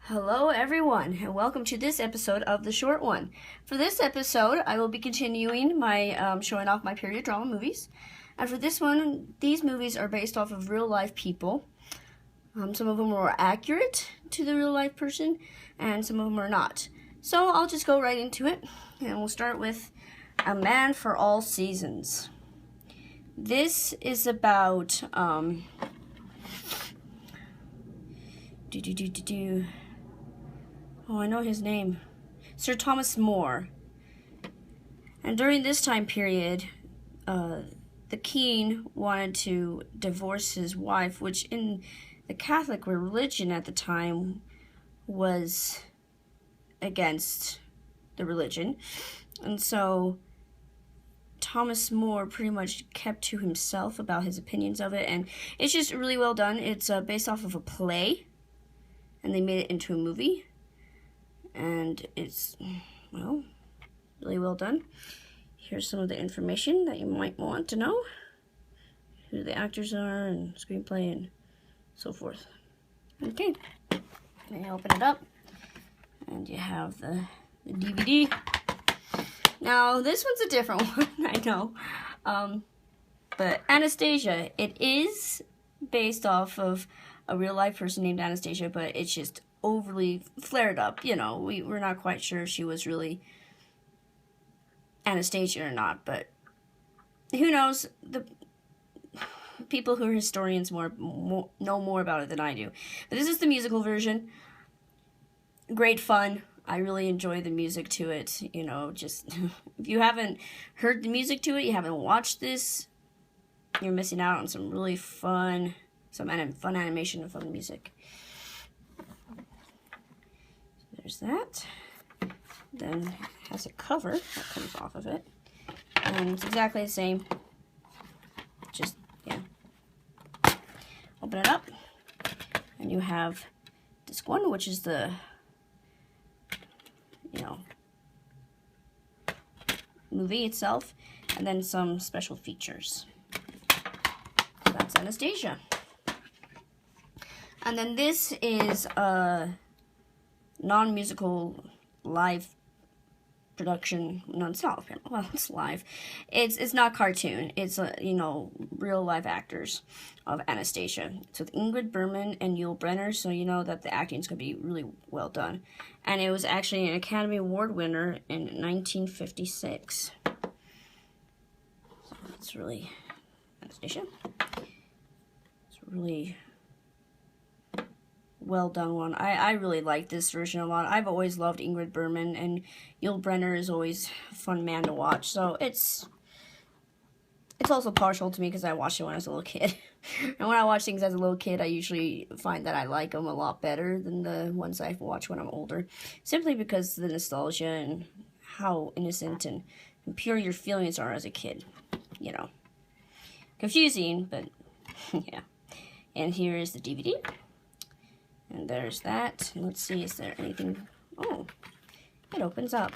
Hello everyone, and welcome to this episode of The Short One. For this episode, I will be continuing my showing off my period drama movies. And for this one, these movies are based off of real life people. Some of them are accurate to the real life person, and some of them are not. So I'll just go right into it, and we'll start with A Man for All Seasons. This is about, Oh, I know his name. Sir Thomas More. And during this time period, the king wanted to divorce his wife, which in the Catholic religion at the time was against the religion. And so Thomas More pretty much kept to himself about his opinions of it, and it's just really well done. It's based off of a play, and they made it into a movie. And it's, well, really well done. Here's some of the information that you might want to know. Who the actors are and screenplay and so forth. Okay, then you open it up and you have the DVD. Now, this one's a different one, I know. But Anastasia, it is based off of a real life person named Anastasia, but it's just overly flared up. You know, we're not quite sure if she was really Anastasia or not, but who knows? The people who are historians know more about it than I do. But this is the musical version. Great fun. I really enjoy the music to it. You know, just if you haven't heard the music to it, you haven't watched this, you're missing out on some really fun animation and fun music. There's that. Then it has a cover that comes off of it. And it's exactly the same. Just, yeah. Open it up. And you have disc one, which is the, movie itself. And then some special features. So that's Anastasia. And then this is a non-musical live production. No, it's not. Well, it's live. It's not cartoon. It's real live actors of Anastasia. It's with Ingrid Bergman and Yul Brynner, so you know that the acting's gonna be really well done. And it was actually an Academy Award winner in 1956. So it's really Anastasia. It's really well done one. I really like this version a lot. I've always loved Ingrid Bergman, and Yul Brynner is always a fun man to watch. So it's also partial to me because I watched it when I was a little kid. And when I watch things as a little kid, I usually find that I like them a lot better than the ones I watch when I'm older. Simply because of the nostalgia and how innocent and pure your feelings are as a kid. You know. Confusing, but yeah. And here is the DVD. And there's that. Let's see, is there anything? Oh, it opens up.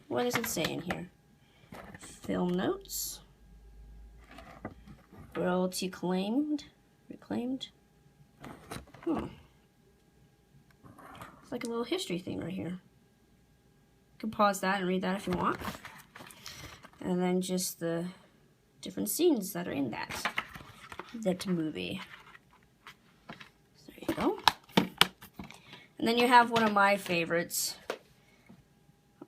What does it say in here? Film notes. Royalty reclaimed. It's like a little history thing right here. You can pause that and read that if you want. And then just the different scenes that are in that movie. So there you go. And then you have one of my favorites.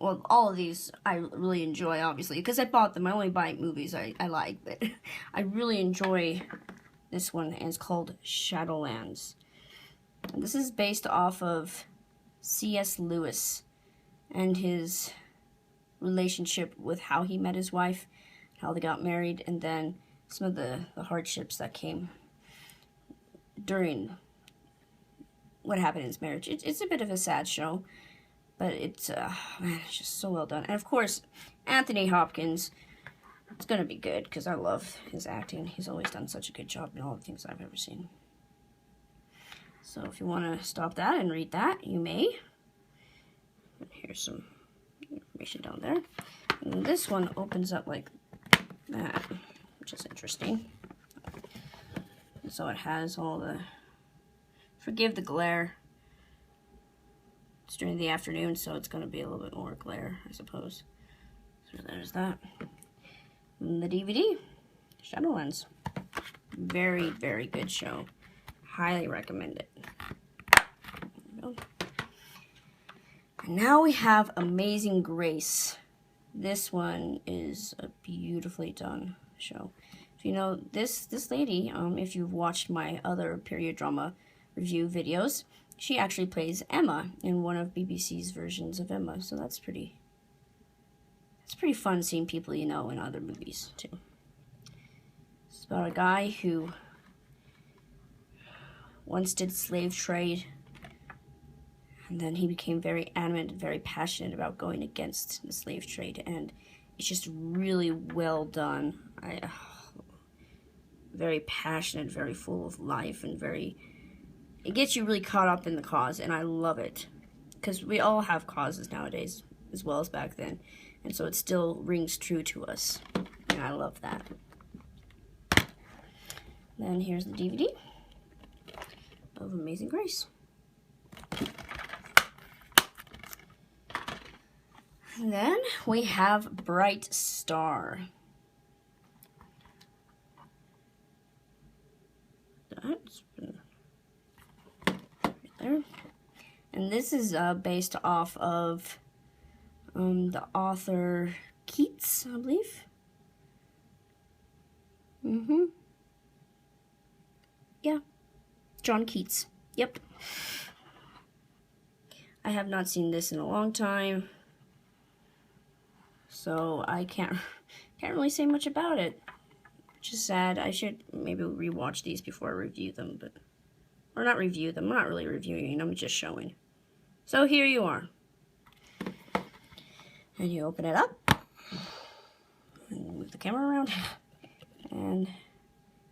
Well, all of these I really enjoy, obviously, because I bought them. I only buy movies I like, but I really enjoy this one, and it's called Shadowlands. And this is based off of C.S. Lewis and his relationship with how he met his wife, how they got married, and then some of the hardships that came during what happened in his marriage. It's a bit of a sad show, but it's it's just so well done. And of course, Anthony Hopkins, it's gonna be good because I love his acting. He's always done such a good job in all the things I've ever seen. So if you want to stop that and read that, you may. And here's some information down there. And this one opens up like that, which is interesting. So it has all the, forgive the glare, It's during the afternoon, so it's going to be a little bit more glare, I suppose. So there's that. And the DVD, Shadowlands. Very, very good show. Highly recommend it. There we go. And now we have Amazing Grace. This one is a beautifully done show. You know, this lady, if you've watched my other period drama review videos, she actually plays Emma in one of BBC's versions of Emma, so that's pretty fun seeing people you know in other movies, too. It's about a guy who once did slave trade, and then he became very adamant and very passionate about going against the slave trade, and it's just really well done. Very passionate, very full of life, and it gets you really caught up in the cause, and I love it. Because we all have causes nowadays, as well as back then, and so it still rings true to us, and I love that. Then here's the DVD of Amazing Grace. And then we have Bright Star. That's right there. And this is based off of the author Keats, I believe. Yeah, John Keats. Yep. I have not seen this in a long time, so I can't really say much about it. Which is sad. I should maybe rewatch these before I review them, or not review them. I'm not really reviewing, I'm just showing. So here you are. And you open it up, and move the camera around, and it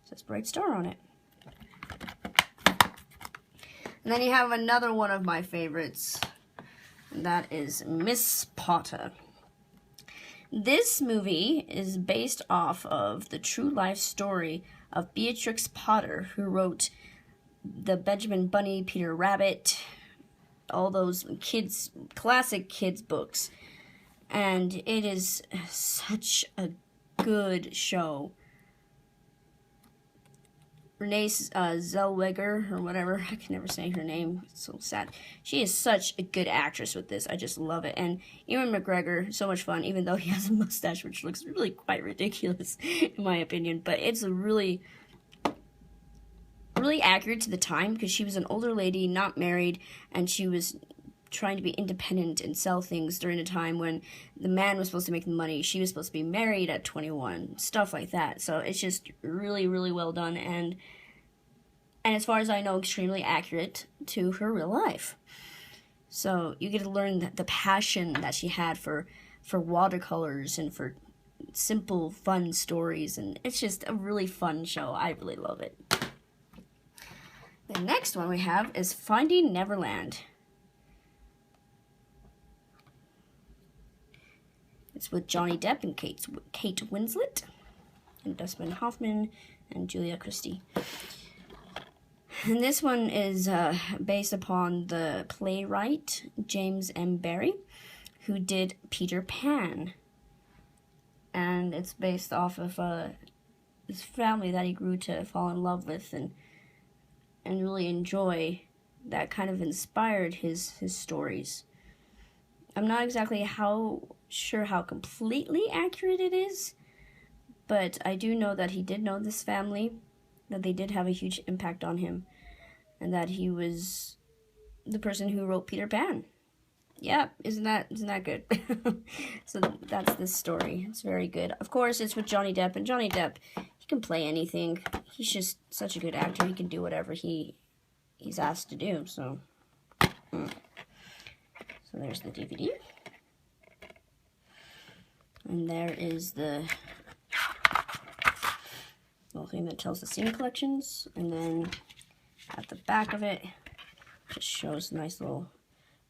says Bright Star on it. And then you have another one of my favorites, and that is Miss Potter. This movie is based off of the true life story of Beatrix Potter, who wrote the Benjamin Bunny, Peter Rabbit, all those classic kids books. And it is such a good show. Renee Zellweger, or whatever, I can never say her name, it's so sad. She is such a good actress with this, I just love it. And Ewan McGregor, so much fun, even though he has a mustache, which looks really quite ridiculous, in my opinion. But it's really accurate to the time, because she was an older lady, not married, and she was trying to be independent and sell things during a time when the man was supposed to make the money. She was supposed to be married at 21, stuff like that. So it's just really, really well done, and as far as I know, extremely accurate to her real life. So you get to learn the passion that she had for watercolors and for simple, fun stories, and it's just a really fun show. I really love it. The next one we have is Finding Neverland. It's with Johnny Depp and Kate Winslet, and Dustin Hoffman, and Julia Christie. And this one is based upon the playwright James M. Barrie, who did Peter Pan. And it's based off of this family that he grew to fall in love with and really enjoy, that kind of inspired his stories. I'm not exactly sure how completely accurate it is, but I do know that he did know this family, that they did have a huge impact on him, and that he was the person who wrote Peter Pan. Yeah, isn't that good? So that's this story. It's very good. Of course, it's with Johnny Depp, and Johnny Depp, he can play anything. He's just such a good actor. He can do whatever he's asked to do. So there's the DVD. And there is the little thing that tells the scene collections. And then at the back of it, just shows nice little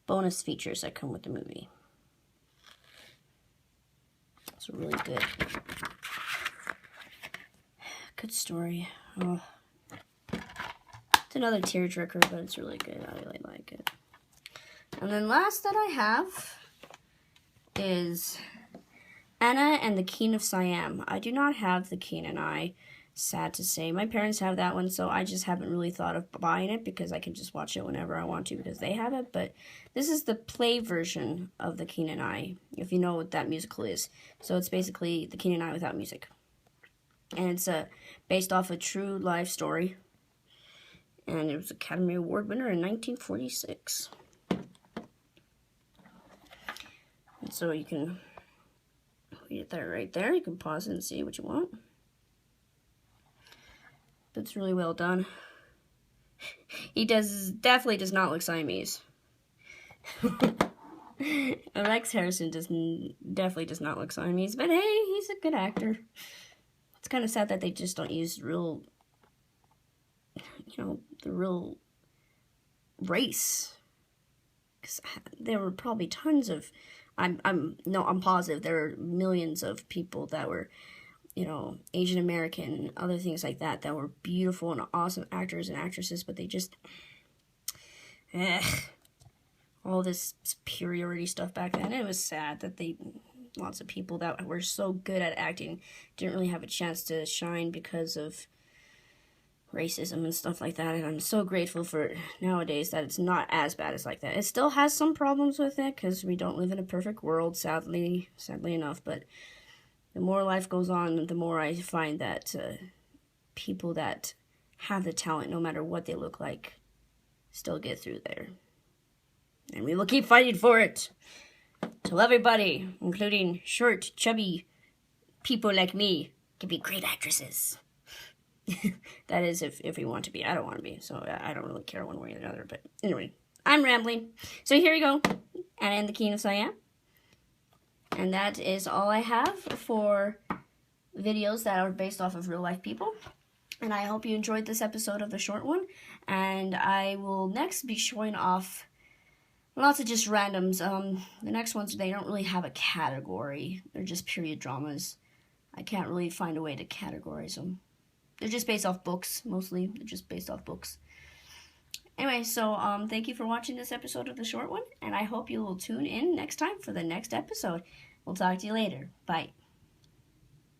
bonus features that come with the movie. It's really good story. Oh. It's another tearjerker, but it's really good. I really like it. And then last that I have is Anna and the King of Siam. I do not have the King and I, sad to say. My parents have that one, so I just haven't really thought of buying it because I can just watch it whenever I want to because they have it. But this is the play version of the King and I, if you know what that musical is. So it's basically the King and I without music. And it's based off a true life story. And it was Academy Award winner in 1946. And so you can read it there, right there. You can pause it and see what you want. But it's really well done. He definitely does not look Siamese. Rex Harrison definitely does not look Siamese, but hey, he's a good actor. It's kind of sad that they just don't use real, the real race. Because there were probably tons of, I'm positive there were millions of people that were, Asian American and other things like that were beautiful and awesome actors and actresses, but they just, all this superiority stuff back then. It was sad that lots of people that were so good at acting didn't really have a chance to shine because of racism and stuff like that. And I'm so grateful for nowadays that it's not as bad as like that. It still has some problems with it because we don't live in a perfect world, sadly enough, but the more life goes on, the more I find that people that have the talent, no matter what they look like, still get through there. And we will keep fighting for it. Till everybody, including short, chubby people like me, can be great actresses. That is if we want to be. I don't want to be, so I don't really care one way or the other. But anyway, I'm rambling. So here you go. Anna and the King of Siam. And that is all I have for videos that are based off of real life people. And I hope you enjoyed this episode of the short one. And I will next be showing off lots of just randoms. The next ones, they don't really have a category. They're just period dramas. I can't really find a way to categorize them. They're just based off books, mostly. They're just based off books. Anyway, so thank you for watching this episode of the short one, and I hope you will tune in next time for the next episode. We'll talk to you later. Bye.